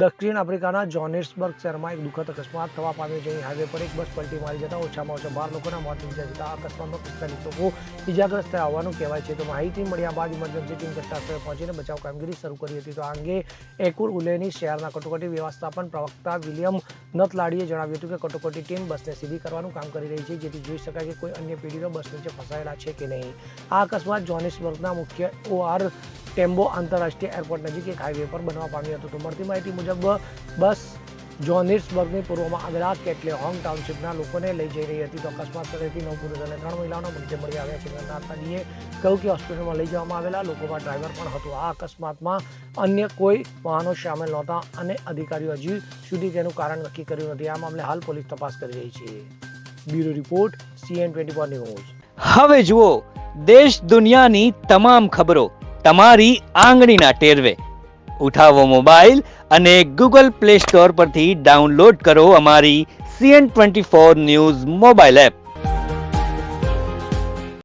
દક્ષિણ આફ્રિકાના જોહાનિસબર્ગ શહેરમાં એક દુઃખદ અકસ્માત થવા પામ્યો છે. હાઈવે પર એક બસ પલટી મારી જતા ઓછામાં ઓછા 12 લોકોના મોત નીપજ્યા હતા. આ અકસ્માતમાં 45 લોકો ઇજાગ્રસ્ત થયા હોવાનું કહેવાય છે. તો માહિતી મળ્યા બાદ ઇમરજન્સી ટીમ ઘટનાસ્થળે પહોંચીને બચાવ કામગીરી શરૂ કરી હતી. તો આ અંગે એકુર ઉલેની શહેરના કટોકટી વ્યવસ્થાપન પ્રવક્તા વિલિયમ નથલાડીએ જણાવ્યું હતું કે કટોકટી ટીમ બસને સીધી કરવાનું કામ કરી રહી છે, જેથી જોઈ શકાય કે કોઈ અન્ય પીડિતો બસ નીચે ફસાયેલા છે કે નહીં. આ અકસ્માત જોહાનિસબર્ગના મુખ્ય OR ટેમ્બો આંતરરાષ્ટ્રીય એરપોર્ટ નજીક એક હાઈવે પર બનવા પામ્યો હતો. તો મળતી માહિતી મુજબ બસ જોહાનિસબર્ગની પૂર્વમાં આવેલા કેટલેહોંગ ટાઉનશીપના લોકોને લઈ જઈ રહી હતી. તો અકસ્માત સ્થળેથી 9 પુરુષ અને 3 મહિલાઓના મૃતદેહ મળી આવ્યા છે. નથલાડીએ કહ્યું કે હોસ્પિટલમાં લઈ જવામાં આવેલા લોકોમાં ડ્રાઈવર પણ હતો. આ અકસ્માતમાં અન્ય કોઈ વાહનો સામેલ નહોતા અને અધિકારીઓ હજી સુધી તેનું કારણ નક્કી કર્યું નથી. આ મામલે હાલ પોલીસ તપાસ કરી રહી છે. Bureau report CN24 news. હવે જુઓ દેશ દુનિયાની તમામ ખબરો તમારી આંગળીના ટેરવે. ઉઠાવો મોબાઈલ અને Google Play Store પરથી ડાઉનલોડ કરો અમારી CN24 ન્યૂઝ મોબાઈલ એપ.